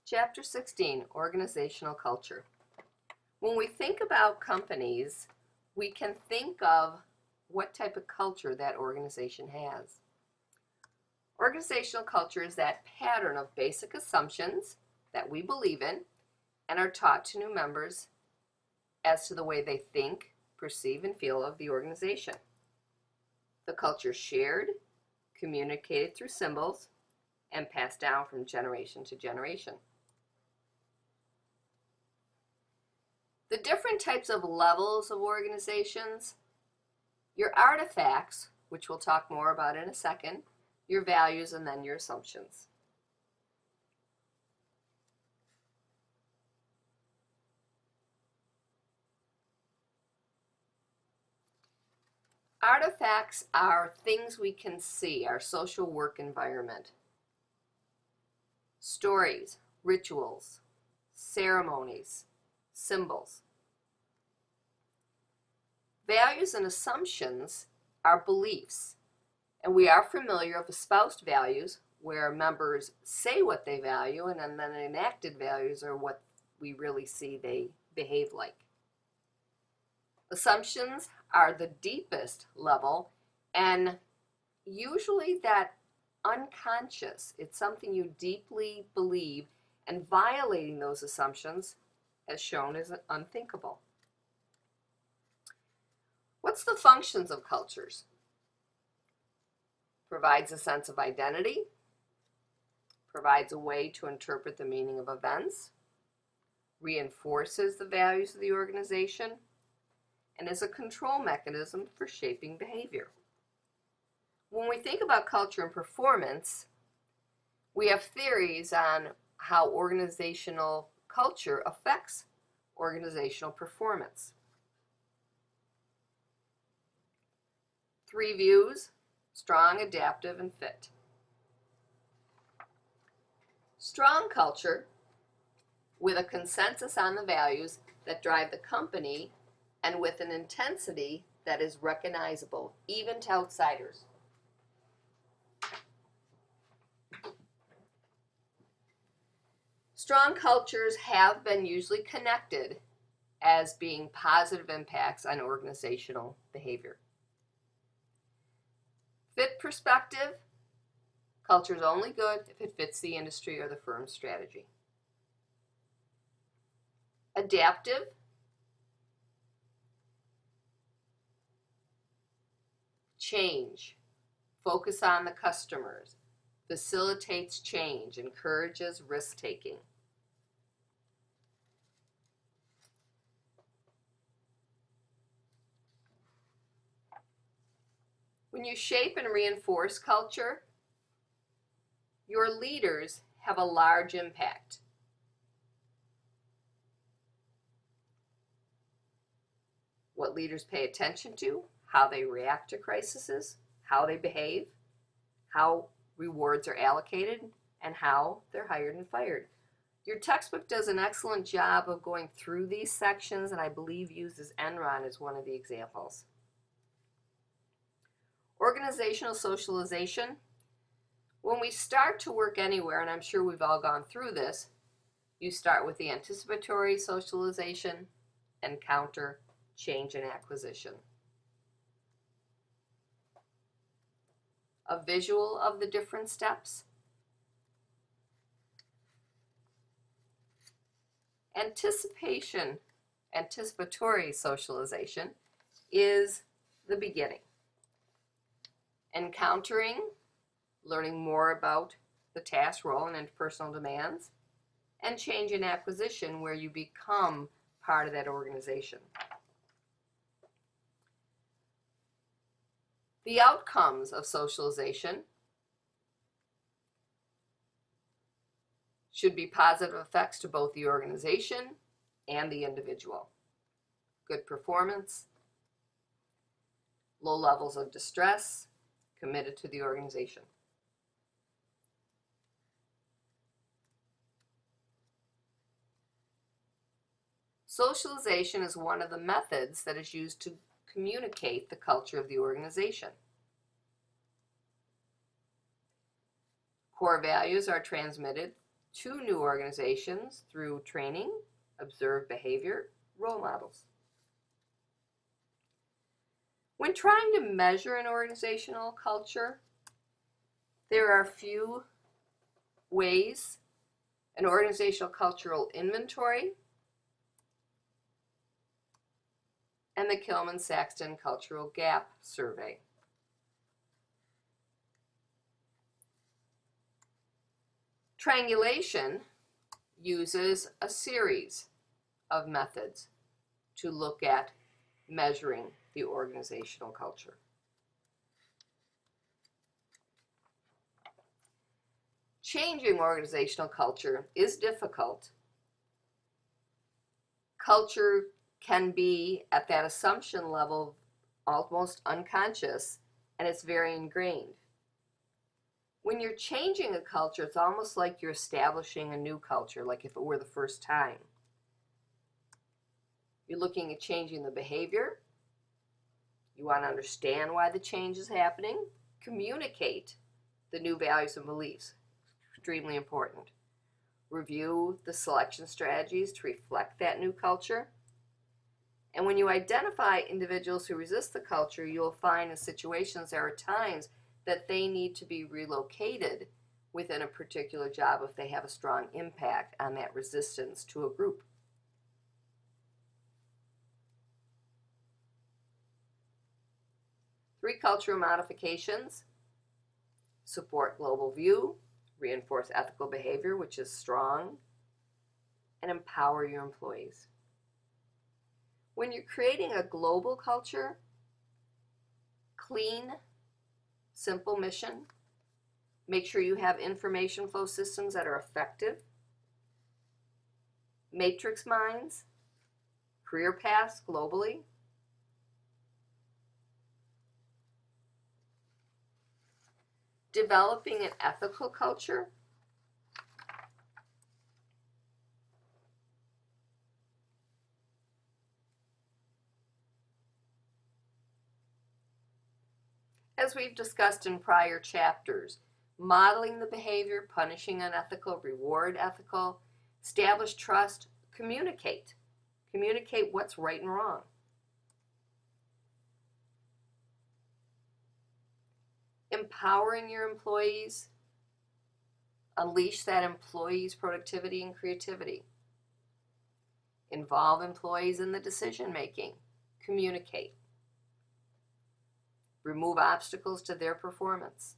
Chapter 16, Organizational Culture. When we think about companies, we can think of what type of culture that organization has. Organizational culture is that pattern of basic assumptions that we believe in and are taught to new members as to the way they think, perceive, and feel of the organization. The culture is shared, communicated through symbols, and passed down from generation to generation. The different types of levels of organizations, your artifacts, which we'll talk more about in a second, your values, and then your assumptions. Artifacts are things we can see, our social work environment. Stories, rituals, ceremonies, symbols. Values and assumptions are beliefs, and we are familiar of espoused values where members say what they value, and then enacted values are what we really see they behave like. Assumptions are the deepest level, and usually that unconscious, it's something you deeply believe, and violating those assumptions as shown as unthinkable. What's the functions of cultures? Provides a sense of identity, provides a way to interpret the meaning of events, reinforces the values of the organization, and is a control mechanism for shaping behavior. When we think about culture and performance, we have theories on how organizational culture affects organizational performance. 3 views: strong, adaptive, and fit. Strong culture, with a consensus on the values that drive the company and with an intensity that is recognizable, even to outsiders. Strong cultures have been usually connected as being positive impacts on organizational behavior. Fit perspective, culture is only good if it fits the industry or the firm's strategy. Adaptive, change, focus on the customers, facilitates change, encourages risk-taking. When you shape and reinforce culture, your leaders have a large impact. What leaders pay attention to, how they react to crises, how they behave, how rewards are allocated, and how they're hired and fired. Your textbook does an excellent job of going through these sections, and I believe uses Enron as one of the examples. Organizational socialization. When we start to work anywhere, and I'm sure we've all gone through this, you start with the anticipatory socialization, encounter, change, and acquisition. A visual of the different steps. Anticipatory socialization is the beginning. Encountering, learning more about the task, role, and interpersonal demands, and change and acquisition, where you become part of that organization. The outcomes of socialization should be positive effects to both the organization and the individual. Good performance, low levels of distress, committed to the organization. Socialization is one of the methods that is used to communicate the culture of the organization. Core values are transmitted to new organizations through training, observed behavior, role models. When trying to measure an organizational culture, there are a few ways: an organizational cultural inventory and the Kilman-Saxton Cultural Gap Survey. Triangulation uses a series of methods to look at measuring the organizational culture. Changing organizational culture is difficult. Culture can be at that assumption level almost unconscious, and it's very ingrained. When you're changing a culture, it's almost like you're establishing a new culture, like if it were the first time. You're looking at changing the behavior. You want to understand why the change is happening. Communicate the new values and beliefs. Extremely important. Review the selection strategies to reflect that new culture. And when you identify individuals who resist the culture, you'll find in situations there are times that they need to be relocated within a particular job if they have a strong impact on that resistance to a group. Three cultural modifications: support global view, reinforce ethical behavior, which is strong, and empower your employees. When you're creating a global culture, clean, simple mission. Make sure you have information flow systems that are effective. Matrix minds, career paths globally. Developing an ethical culture. As we've discussed in prior chapters, modeling the behavior, punishing unethical, reward ethical, establish trust, communicate. Communicate what's right and wrong. Empowering your employees, unleash that employee's productivity and creativity. Involve employees in the decision making, communicate. Remove obstacles to their performance.